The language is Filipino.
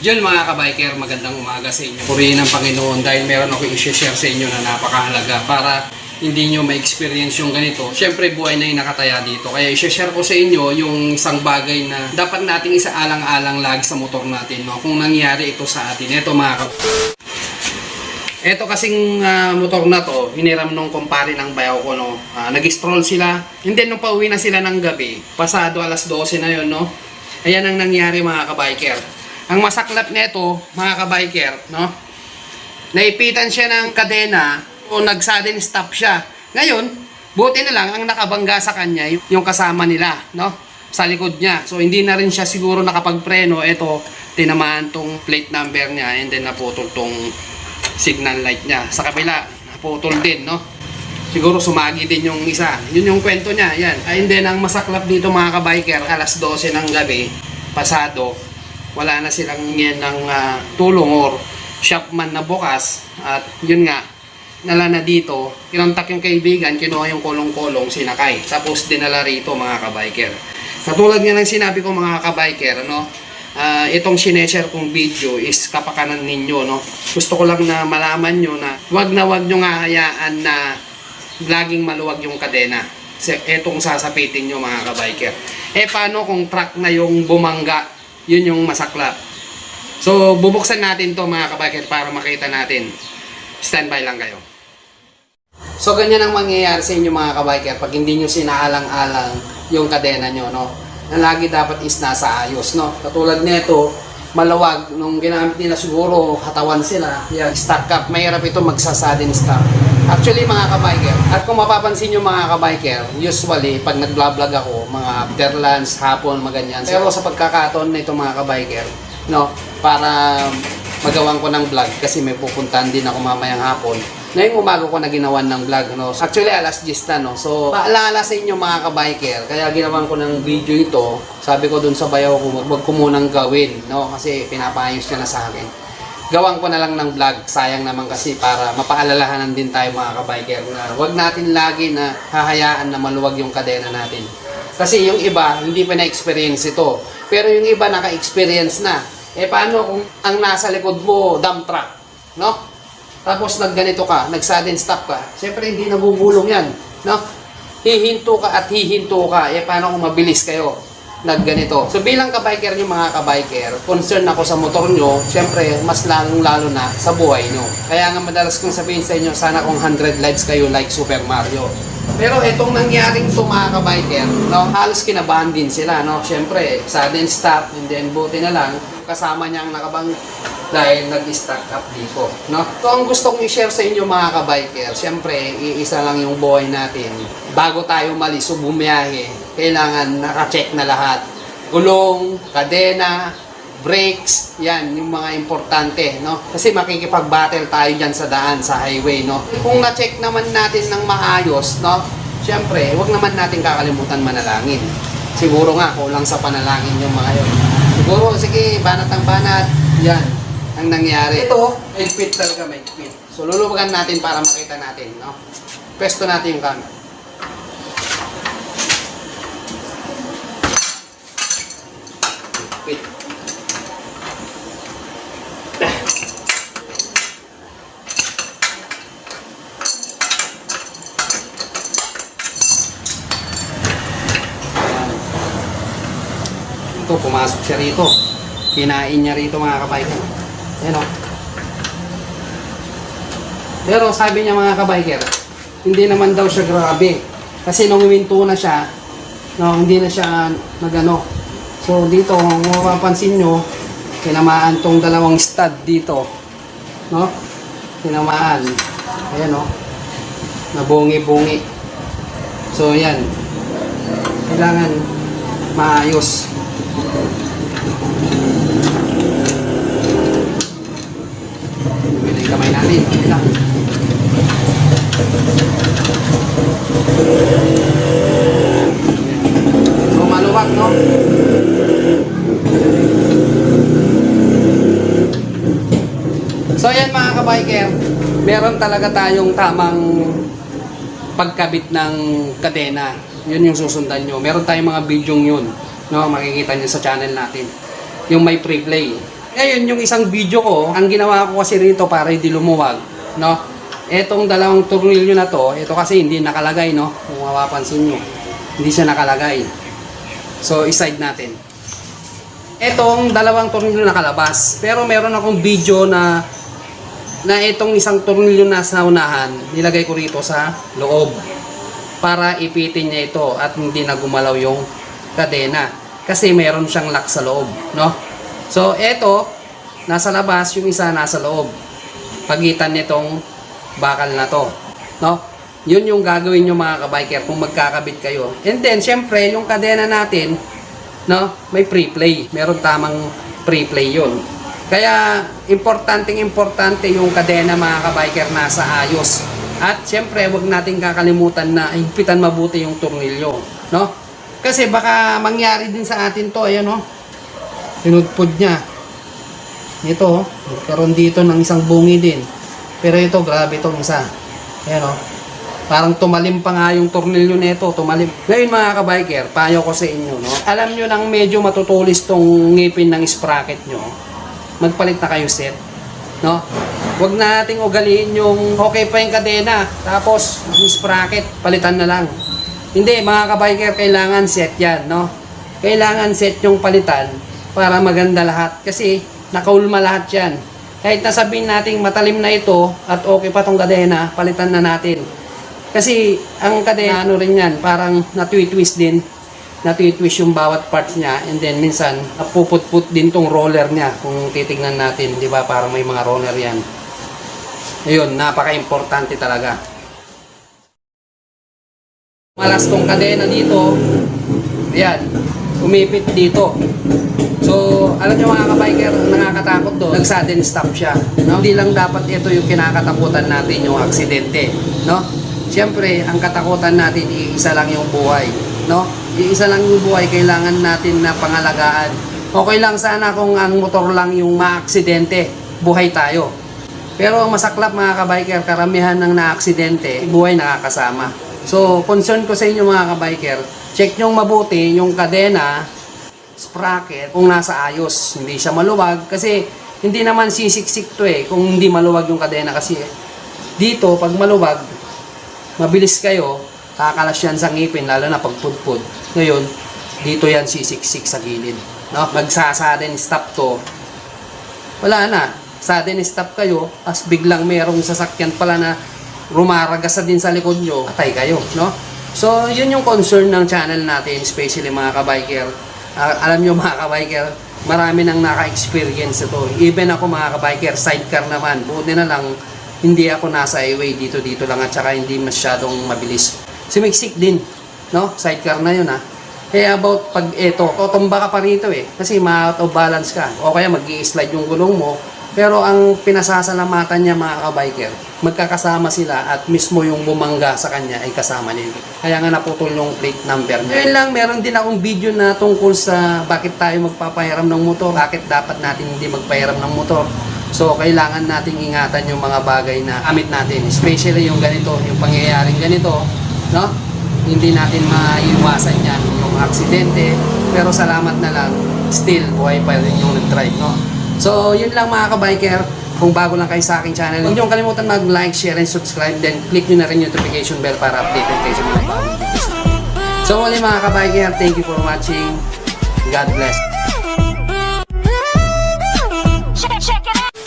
Diyan mga kabiker, magandang umaga sa inyo. Purihin ng Panginoon dahil meron ako i-share sa inyo na napakahalaga para hindi nyo ma-experience yung ganito. Siyempre buhay na yung nakataya dito. Kaya i-share ko sa inyo yung isang bagay na dapat nating isaalang-alang lagi sa motor natin. No? Kung nangyari ito sa atin. Ito mga kabiker. Ito kasing motor na to, hiniram nung kumpare ng bayaw ko. No? Nag-stroll sila. And then nung pauwi na sila ng gabi, pasado alas 12 na yun. No? Ayan ang nangyari mga kabiker. Ang masaklap nito, mga kabiker, no? Naipitan siya ng kadena o nag-sudden stop siya. Ngayon, buti na lang ang nakabangga sa kanya yung kasama nila, no? Sa likod niya. So hindi na rin siya siguro nakapagpreno. Ito, tinamaan tong plate number niya and then naputol tong signal light niya. Sa kabila, naputol din, no? Siguro sumagi din yung isa. Yun yung kwento niya, yan. And then ang masaklap dito mga kabiker, alas 12 ng gabi, pasado, wala na silang hingin ng tulong or shopman na bukas. At yun nga, nala na dito, kinontak yung kaibigan, kinuha yung kolong-kolong, sinakay. Tapos dinala rito mga kabiker. Katulad nga ng sinabi ko mga kabiker, no? Itong sineshare kong video is kapakanan ninyo. No? Gusto ko lang na malaman nyo na wag nyo nga hayaan na laging maluwag yung kadena. Etong sasapitin nyo mga kabiker. Paano kung truck na yung bumangga? Yun yung masaklap. So, bubuksan natin to mga kabiker para makita natin. Standby lang kayo. So, ganyan ang mangyayari sa inyo mga kabiker pag hindi nyo sinaalang-alang yung kadena nyo, no? Na lagi dapat is nasa ayos, no? Katulad nito, malawag. Nung ginamit nila siguro, hatawan sila. Yan, stack up. Mahirap ito magsasadin stop. Actually mga kabiker, at kung mapapansin nyo mga kabiker, usually pag nag-vlog ako, mga after lunch, hapon, maganyan. Pero sa pagkakataon na ito mga kabiker, no, para magawan ko ng vlog kasi may pupuntahan din ako mamayang hapon. Ngayong umaga ko na ginawan ng vlog, no. Actually alas 10 na, no. So paalala sa inyo mga kabiker, kaya ginawan ko ng video ito. Sabi ko dun sa bayaw ko, wag ko munang gawin, no, kasi pinapayos niya na sa akin. Gawan ko na lang ng vlog, sayang naman kasi para mapaalalahanan din tayo mga kabiker na huwag natin lagi na hahayaan na maluwag yung kadena natin. Kasi yung iba, hindi pa na-experience ito. Pero yung iba naka-experience na. Paano kung ang nasa likod mo, dump truck, no? Tapos nagganito ka, nag-sudden stop ka. Siyempre hindi nagugulong yan, no? Hihinto ka at hihinto ka. Paano kung mabilis kayo? Nagganito. So bilang kabiker nyo mga kabiker, concern ako sa motor nyo, syempre mas lalong-lalo na sa buhay nyo. Kaya nga madalas kong sabihin sa inyo, sana kung 100 lives kayo like Super Mario. Pero itong nangyaring to mga kabiker, no, halos kinabahan din sila, no? Syempre, sudden stop, and then buti na lang, kasama niya ang nakabang dahil nag-stack up dito, no? So ang gusto kong i-share sa inyo mga kabiker, syempre, iisa lang yung buhay natin. Bago tayo malis o bumiyahe, kailangan naka-check na lahat. Gulong, kadena, brakes, yan, yung mga importante, no? Kasi makikipag-battle tayo dyan sa daan, sa highway, no? Kung na-check naman natin ng maayos, no? Siyempre, wag naman natin kakalimutan manalangin. Siguro nga, kulang sa panalangin yung mga yun. Siguro, sige, banat ang banat, yan, ang nangyari. Ito, may fit talaga, may fit. So, luluwagan natin para makita natin, no? Pwesto natin yung camera. Wait. Ito, pumasok siya rito. Kinain niya rito mga kabiker. Ayan o. Pero sabi niya mga kabiker, hindi naman daw siya grabe. Kasi nung huminto na siya, no, hindi na siya nagano. So dito, kung mapapansin nyo, tinamaan tong dalawang stud dito, no? Tinamaan. Ayan, no? Nabungi-bungi. So yan. Kailangan maayos. Bili yung kamay natin. Ayan. So maluwag, no? So yan mga kabiker, meron talaga tayong tamang pagkabit ng kadena. Yun yung susundan nyo. Meron tayong mga video yun, no? Makikita nyo sa channel natin. Yung may pre-play. Ngayon, yung isang video ko, ang ginawa ko kasi rito para hindi lumuwag, no? Etong dalawang tornilyo na to, ito kasi hindi nakalagay, no? Kung mapapansin nyo, hindi siya nakalagay. So, iside natin. Etong dalawang tornilyo nakalabas, pero meron akong video na itong isang tornilyo na sa unahan, nilagay ko rito sa loob para ipitin niya ito at hindi na gumalaw yung kadena kasi meron siyang lock sa loob, no? So, ito nasa labas, yung isa nasa loob. Pagitan nitong bakal na to, no? Yun yung gagawin nyo mga kabiker kung magkakabit kayo. And then, syempre, yung kadena natin, no? May pre-play. Meron tamang pre-play yun. Kaya, importante yung kadena mga kabiker nasa ayos. At, syempre, wag nating kakalimutan na higpitan mabuti yung tornilyo, no? Kasi baka mangyari din sa atin to, ayan, no? Pinudpod niya. Ito, nagkaroon dito ng isang bungi din. Pero ito, grabe itong isa. Ayan, oh. Parang tumalim pa nga yung tornilyo nito, tumalim. Ngayon mga kabiker, payo ko sa inyo, no? Alam nyo nang medyo matutulis tong ngipin ng sprocket nyo, magpalit na kayo set, no? Huwag nating ugaliin yung okay pa yung kadena, tapos yung sprocket, palitan na lang. Hindi, mga kabiker, kailangan set yan, no? Kailangan set yung palitan para maganda lahat. Kasi nakaulma lahat yan. Kahit nasabihin natin matalim na ito at okay pa tong kadena, palitan na natin. Kasi ang kadena, ano rin yan, parang natwi-twist din. Natwi-twist yung bawat parts niya. And then minsan, napuput-put din tong roller niya. Kung titignan natin, di ba, parang may mga roller yan. Ayun, napaka-importante talaga. Malas tong kadena dito. Ayan, umipit dito. So, alam nyo mga kabiker, nakakatakot doon, nag-sudden stop siya, no? Hindi lang dapat ito yung kinakatakutan natin, yung aksidente, no? Siyempre, ang katakutan natin, iisa lang yung buhay, no? Iisa lang yung buhay, kailangan natin na pangalagaan. Okay lang sana kung ang motor lang yung maaksidente, buhay tayo. Pero ang masaklap mga kabiker, karamihan ng naaksidente, buhay nakakasama. So, concern ko sa inyo mga kabiker, check nyo mabuti yung kadena, sprocket, kung nasa ayos, hindi siya maluwag kasi hindi naman sisiksik to kung hindi maluwag yung kadena kasi dito pag maluwag mabilis kayo, kakalas yan sa ngipin lalo na pag pudpud. Ngayon, dito yan sisiksik sa gilid, no? Magsa-sudden stop to, wala na, sudden stop kayo as biglang merong sasakyan pala na rumaragasa din sa likod nyo, atay kayo, no? So, yun yung concern ng channel natin, especially mga kabiker. Alam nyo mga kabiker, marami nang naka-experience ito. Even ako mga kabiker, sidecar naman. Buti na lang, hindi ako nasa highway, dito lang at saka hindi masyadong mabilis. Sumiksik din, no? Sidecar na yun, ha? Kaya about pag ito, tutumba ka pa rito kasi ma-out of balance ka. O kaya mag-i-slide yung gulong mo. Pero ang pinasasalamatan niya mga kabiker, magkakasama sila at mismo yung bumangga sa kanya ay kasama niya. Kaya nga naputol yung plate number niya. Ngayon lang, meron din akong video na tungkol sa bakit tayo magpapahiram ng motor, bakit dapat natin hindi magpahiram ng motor. So, kailangan nating ingatan yung mga bagay na amit natin. Especially yung ganito, yung pangyayaring ganito, no? Hindi natin maiiwasan yan, yung aksidente. Pero salamat na lang, still, buhay pa rin yung nag-drive, no? So, yun lang mga kabiker. Kung bago lang kayo sa aking channel, huwag niyong kalimutan mag-like, share, and subscribe. Then, click nyo na rin yung notification bell para updated kayo sa mga bagong videos. So, muli mga kabiker, thank you for watching. God bless.